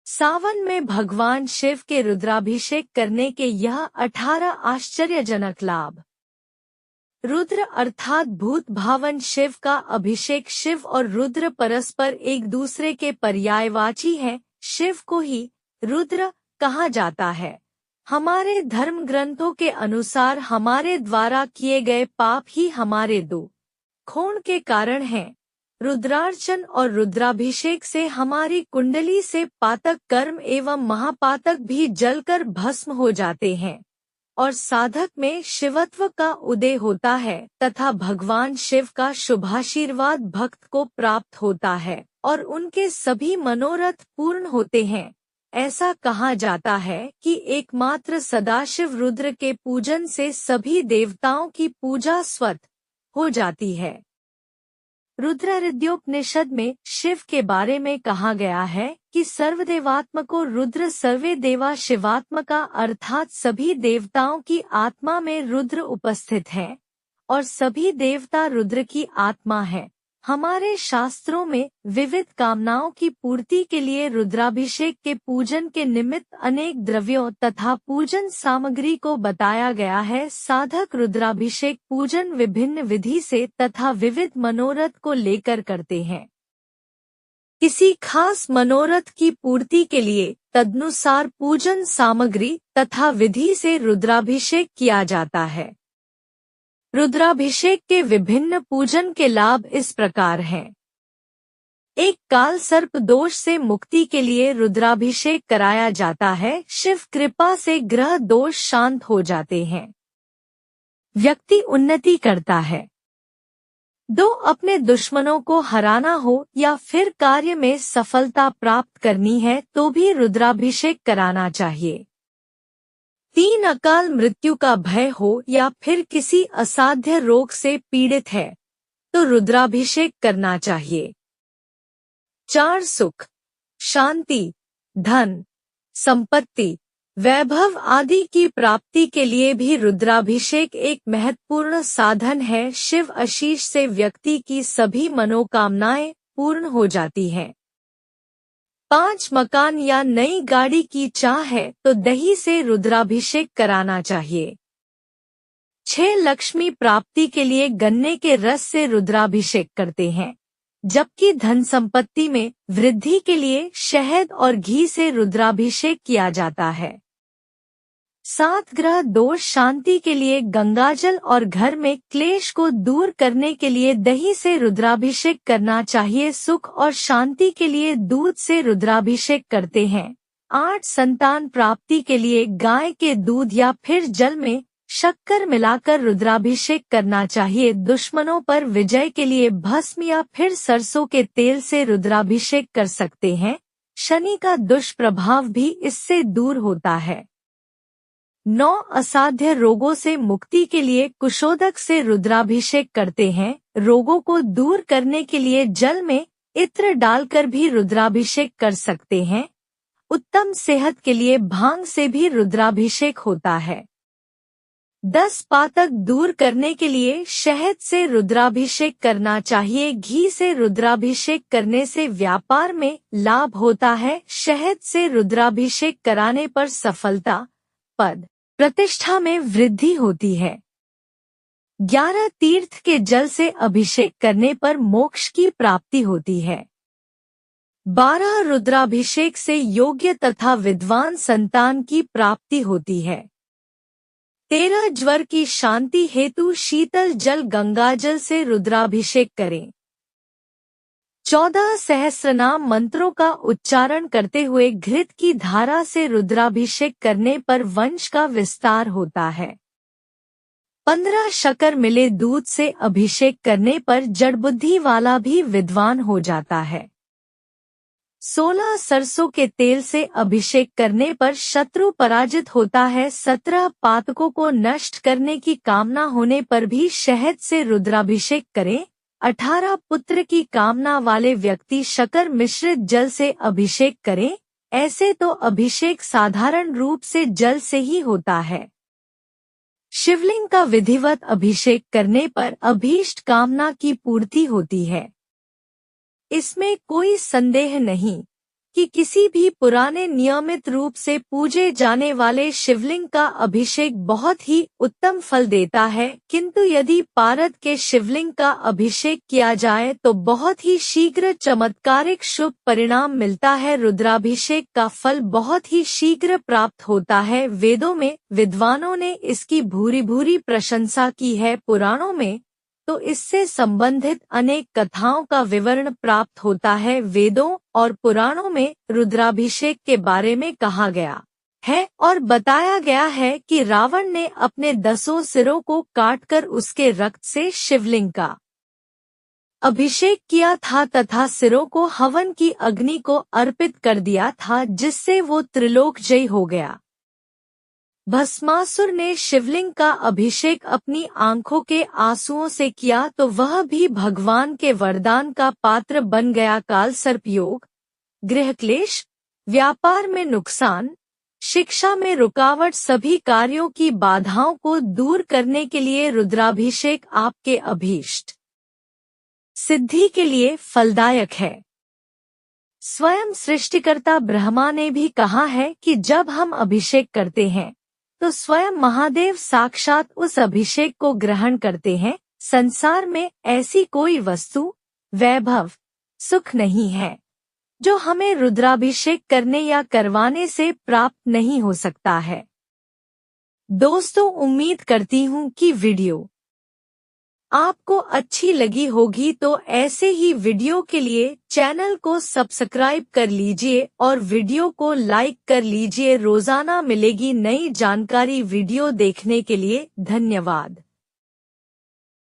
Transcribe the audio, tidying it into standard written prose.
सावन में भगवान शिव के रुद्राभिषेक करने के यह 18 आश्चर्यजनक लाभ। रुद्र अर्थात भूत भावन शिव का अभिषेक। शिव और रुद्र परस्पर एक दूसरे के पर्यायवाची हैं। शिव को ही रुद्र कहा जाता है। हमारे धर्म ग्रंथों के अनुसार हमारे द्वारा किए गए पाप ही हमारे दुखों के कारण हैं। रुद्रार्चन और रुद्राभिषेक से हमारी कुंडली से पातक कर्म एवं महापातक भी जलकर भस्म हो जाते हैं और साधक में शिवत्व का उदय होता है तथा भगवान शिव का शुभाशीर्वाद भक्त को प्राप्त होता है और उनके सभी मनोरथ पूर्ण होते हैं। ऐसा कहा जाता है कि एकमात्र सदाशिव रुद्र के पूजन से सभी देवताओं की पूजा स्वतः हो जाती है। रुद्रऋद्योपनिषद में शिव के बारे में कहा गया है कि सर्वदेवात्मको रुद्र सर्वे देवा शिवात्मका, अर्थात सभी देवताओं की आत्मा में रुद्र उपस्थित है और सभी देवता रुद्र की आत्मा है। हमारे शास्त्रों में विविध कामनाओं की पूर्ति के लिए रुद्राभिषेक के पूजन के निमित्त अनेक द्रव्यों तथा पूजन सामग्री को बताया गया है। साधक रुद्राभिषेक पूजन विभिन्न विधि से तथा विविध मनोरथ को लेकर करते हैं। किसी खास मनोरथ की पूर्ति के लिए तदनुसार पूजन सामग्री तथा विधि से रुद्राभिषेक किया जाता है। रुद्राभिषेक के विभिन्न पूजन के लाभ इस प्रकार हैं। एक, काल सर्प दोष से मुक्ति के लिए रुद्राभिषेक कराया जाता है। शिव कृपा से ग्रह दोष शांत हो जाते हैं। व्यक्ति उन्नति करता है। 2, अपने दुश्मनों को हराना हो या फिर कार्य में सफलता प्राप्त करनी है तो भी रुद्राभिषेक कराना चाहिए। 3, अकाल मृत्यु का भय हो या फिर किसी असाध्य रोग से पीड़ित है तो रुद्राभिषेक करना चाहिए। 4, सुख, शांति, धन, संपत्ति, वैभव आदि की प्राप्ति के लिए भी रुद्राभिषेक एक महत्वपूर्ण साधन है। शिव आशीष से व्यक्ति की सभी मनोकामनाएं पूर्ण हो जाती हैं। 5, मकान या नई गाड़ी की चाह है तो दही से रुद्राभिषेक कराना चाहिए। 6, लक्ष्मी प्राप्ति के लिए गन्ने के रस से रुद्राभिषेक करते हैं, जबकि धन संपत्ति में वृद्धि के लिए शहद और घी से रुद्राभिषेक किया जाता है। 7, ग्रह दोष शांति के लिए गंगाजल और घर में क्लेश को दूर करने के लिए दही से रुद्राभिषेक करना चाहिए। सुख और शांति के लिए दूध से रुद्राभिषेक करते हैं। 8, संतान प्राप्ति के लिए गाय के दूध या फिर जल में शक्कर मिलाकर रुद्राभिषेक करना चाहिए। दुश्मनों पर विजय के लिए भस्म या फिर सरसों के तेल से रुद्राभिषेक कर सकते हैं। शनि का दुष्प्रभाव भी इससे दूर होता है। 9, असाध्य रोगों से मुक्ति के लिए कुशोदक से रुद्राभिषेक करते हैं। रोगों को दूर करने के लिए जल में इत्र डालकर भी रुद्राभिषेक कर सकते हैं। उत्तम सेहत के लिए भांग से भी रुद्राभिषेक होता है। 10, पातक दूर करने के लिए शहद से रुद्राभिषेक करना चाहिए। घी से रुद्राभिषेक करने से व्यापार में लाभ होता है। शहद से रुद्राभिषेक कराने पर सफलता, पद, प्रतिष्ठा में वृद्धि होती है। 11, तीर्थ के जल से अभिषेक करने पर मोक्ष की प्राप्ति होती है। 12, रुद्राभिषेक से योग्य तथा विद्वान संतान की प्राप्ति होती है। 13, ज्वर की शांति हेतु शीतल जल गंगाजल से रुद्राभिषेक करें। 14, सहस्रनाम मंत्रों का उच्चारण करते हुए घृत की धारा से रुद्राभिषेक करने पर वंश का विस्तार होता है। 15, शक्कर मिले दूध से अभिषेक करने पर जड़बुद्धि वाला भी विद्वान हो जाता है। 16, सरसों के तेल से अभिषेक करने पर शत्रु पराजित होता है। 17, पातकों को नष्ट करने की कामना होने पर भी शहद से रुद्राभिषेक करें। 18, पुत्र की कामना वाले व्यक्ति शक्कर मिश्रित जल से अभिषेक करें। ऐसे तो अभिषेक साधारण रूप से जल से ही होता है। शिवलिंग का विधिवत अभिषेक करने पर अभीष्ट कामना की पूर्ति होती है। इसमें कोई संदेह नहीं कि किसी भी पुराने नियमित रूप से पूजे जाने वाले शिवलिंग का अभिषेक बहुत ही उत्तम फल देता है, किंतु यदि पारद के शिवलिंग का अभिषेक किया जाए तो बहुत ही शीघ्र चमत्कारिक शुभ परिणाम मिलता है। रुद्राभिषेक का फल बहुत ही शीघ्र प्राप्त होता है। वेदों में विद्वानों ने इसकी भूरी भूरी प्रशंसा की है। पुराणों में तो इससे संबंधित अनेक कथाओं का विवरण प्राप्त होता है। वेदों और पुराणों में रुद्राभिषेक के बारे में कहा गया है और बताया गया है कि रावण ने अपने 10 सिरों को काटकर उसके रक्त से शिवलिंग का अभिषेक किया था तथा सिरों को हवन की अग्नि को अर्पित कर दिया था, जिससे वो त्रिलोकजयी हो गया। भस्मासुर ने शिवलिंग का अभिषेक अपनी आंखों के आंसुओं से किया तो वह भी भगवान के वरदान का पात्र बन गया। काल सर्प योग, गृह क्लेश, व्यापार में नुकसान, शिक्षा में रुकावट, सभी कार्यों की बाधाओं को दूर करने के लिए रुद्राभिषेक आपके अभीष्ट सिद्धि के लिए फलदायक है। स्वयं सृष्टिकर्ता ब्रह्मा ने भी कहा है कि जब हम अभिषेक करते हैं तो स्वयं महादेव साक्षात उस अभिषेक को ग्रहण करते हैं। संसार में ऐसी कोई वस्तु, वैभव, सुख नहीं है जो हमें रुद्राभिषेक करने या करवाने से प्राप्त नहीं हो सकता है। दोस्तों, उम्मीद करती हूँ कि वीडियो आपको अच्छी लगी होगी, तो ऐसे ही वीडियो के लिए चैनल को सब्सक्राइब कर लीजिए और वीडियो को लाइक कर लीजिए। रोजाना मिलेगी नई जानकारी। वीडियो देखने के लिए धन्यवाद।